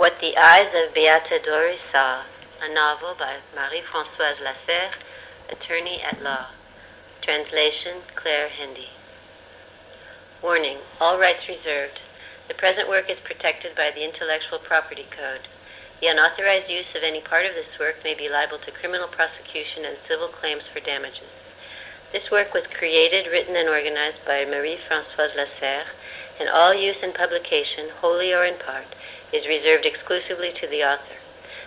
What the Eyes of Beata Daury Saw, a novel by Marie-Françoise Lasserre, attorney at law. Translation, Claire Hendy. Warning, all rights reserved. The present work is protected by the Intellectual Property Code. The unauthorized use of any part of this work may be liable to criminal prosecution and civil claims for damages. This work was created, written, and organized by Marie-Françoise Lasserre, and all use and publication, wholly or in part, is reserved exclusively to the author.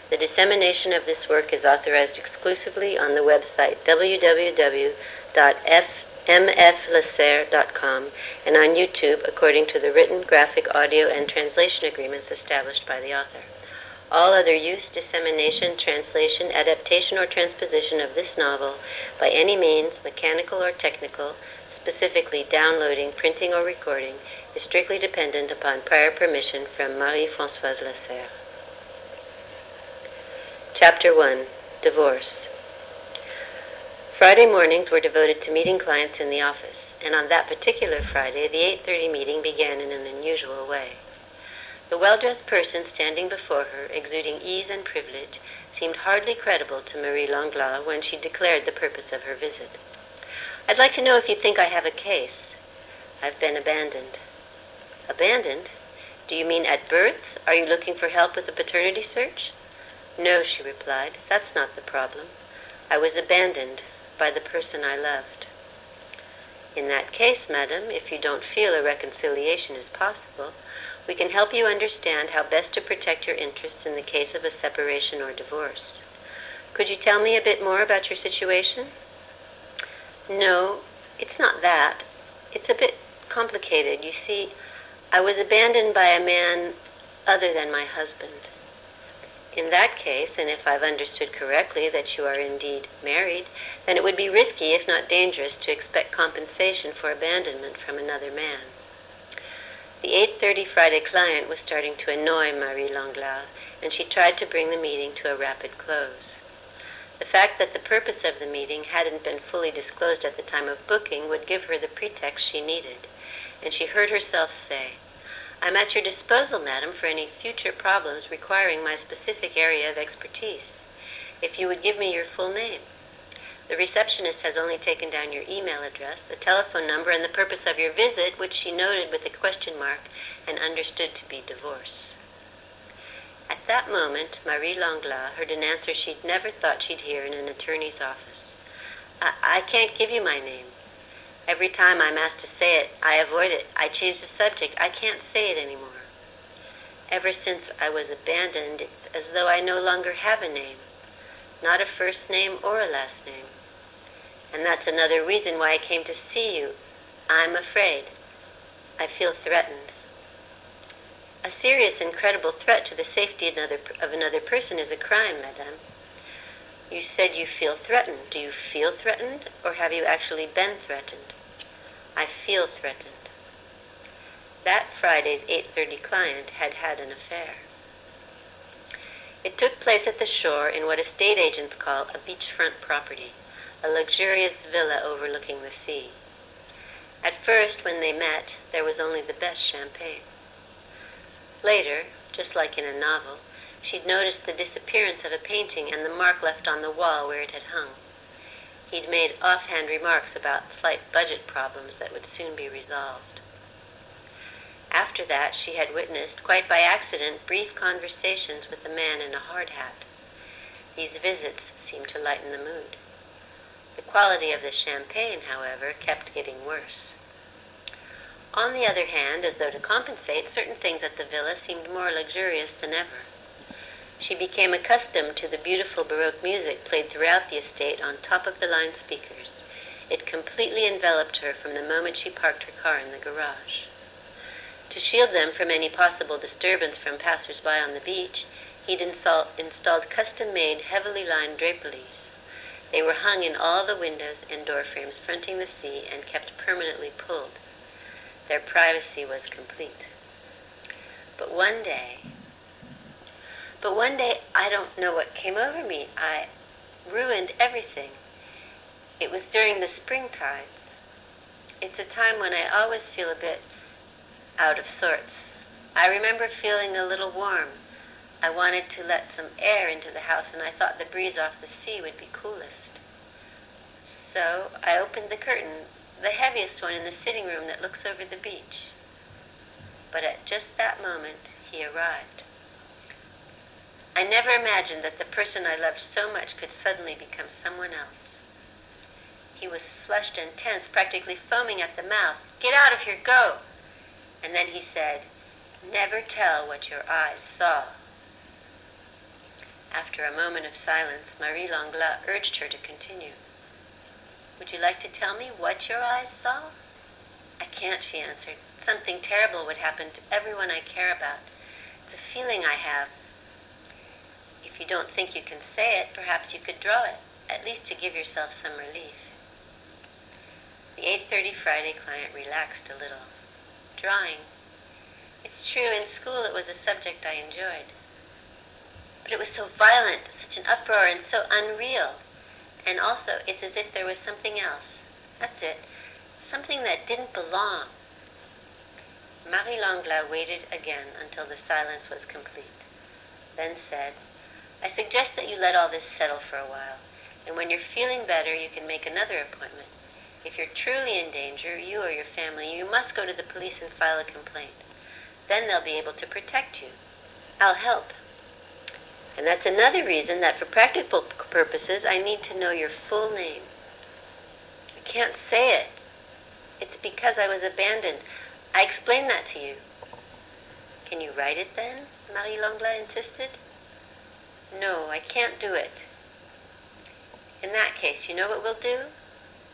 The dissemination of this work is authorized exclusively on the website www.mflasserre.com and on YouTube according to the written, graphic, audio, and translation agreements established by the author. All other use, dissemination, translation, adaptation, or transposition of this novel by any means, mechanical or technical, specifically downloading, printing, or recording, is strictly dependent upon prior permission from Marie-Françoise Lasserre. Chapter 1. Divorce. Friday mornings were devoted to meeting clients in the office, and on that particular Friday, the 8:30 meeting began in an unusual way. The well-dressed person standing before her, exuding ease and privilege, seemed hardly credible to Marie Langlois when she declared the purpose of her visit. "I'd like to know if you think I have a case. I've been abandoned." "Abandoned? Do you mean at birth? Are you looking for help with the paternity search?" "No," she replied, "that's not the problem. I was abandoned by the person I loved." "In that case, madam, if you don't feel a reconciliation is possible, we can help you understand how best to protect your interests in the case of a separation or divorce. Could you tell me a bit more about your situation?" "No, it's not that. It's a bit complicated. You see, I was abandoned by a man other than my husband." "In that case, and if I've understood correctly that you are indeed married, then it would be risky, if not dangerous, to expect compensation for abandonment from another man." The 8:30 Friday client was starting to annoy Marie Langlois, and she tried to bring the meeting to a rapid close. The fact that the purpose of the meeting hadn't been fully disclosed at the time of booking would give her the pretext she needed, and she heard herself say, "I'm at your disposal, madam, for any future problems requiring my specific area of expertise. If you would give me your full name. The receptionist has only taken down your email address, a telephone number, and the purpose of your visit, which she noted with a question mark and understood to be divorce." At that moment, Marie Langlois heard an answer she'd never thought she'd hear in an attorney's office. I can't give you my name. Every time I'm asked to say it, I avoid it. I change the subject. I can't say it anymore. Ever since I was abandoned, it's as though I no longer have a name. Not a first name or a last name. And that's another reason why I came to see you. I'm afraid. I feel threatened." "A serious and credible threat to the safety of another person is a crime, madame." "You said you feel threatened. Do you feel threatened, or have you actually been threatened?" "I feel threatened." That Friday's 8:30 client had had an affair. It took place at the shore in what estate agents call a beachfront property, a luxurious villa overlooking the sea. At first, when they met, there was only the best champagne. Later, just like in a novel, she'd noticed the disappearance of a painting and the mark left on the wall where it had hung. He'd made offhand remarks about slight budget problems that would soon be resolved. After that, she had witnessed, quite by accident, brief conversations with a man in a hard hat. These visits seemed to lighten the mood. The quality of the champagne, however, kept getting worse. On the other hand, as though to compensate, certain things at the villa seemed more luxurious than ever. She became accustomed to the beautiful Baroque music played throughout the estate on top-of-the-line speakers. It completely enveloped her from the moment she parked her car in the garage. To shield them from any possible disturbance from passers-by on the beach, he'd installed custom-made, heavily lined draperies. They were hung in all the windows and door frames fronting the sea and kept permanently pulled. Their privacy was complete. But one day, I don't know what came over me. I ruined everything. It was during the spring tides. It's a time when I always feel a bit out of sorts. I remember feeling a little warm, I wanted to let some air into the house, and I thought the breeze off the sea would be coolest. So I opened the curtain, the heaviest one in the sitting room that looks over the beach. But at just that moment, he arrived. I never imagined that the person I loved so much could suddenly become someone else. He was flushed and tense, practically foaming at the mouth. "Get out of here, go!" And then he said, "Never tell what your eyes saw." After a moment of silence, Marie Langlois urged her to continue. "Would you like to tell me what your eyes saw?" "I can't," she answered. "Something terrible would happen to everyone I care about. It's a feeling I have. If you don't think you can say it, perhaps you could draw it, at least to give yourself some relief." The 8:30 Friday client relaxed a little. Drawing. It's true, in school it was a subject I enjoyed. But it was so violent, such an uproar, and so unreal. And also, it's as if there was something else. That's it. Something that didn't belong. Marie Langlois waited again until the silence was complete, then said, "I suggest that you let all this settle for a while, and when you're feeling better, you can make another appointment. If you're truly in danger, you or your family, you must go to the police and file a complaint. Then they'll be able to protect you. I'll help. And that's another reason that for practical purposes, I need to know your full name." "I can't say it. It's because I was abandoned. I explained that to you." "Can you write it then?" Marie Langlois insisted. "No, I can't do it." "In that case, you know what we'll do?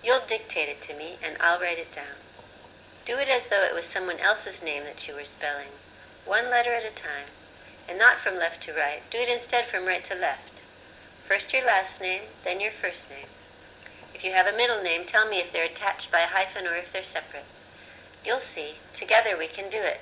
You'll dictate it to me, and I'll write it down. Do it as though it was someone else's name that you were spelling, one letter at a time, and not from left to right. Do it instead from right to left. First your last name, then your first name. If you have a middle name, tell me if they're attached by a hyphen or if they're separate. You'll see. Together we can do it."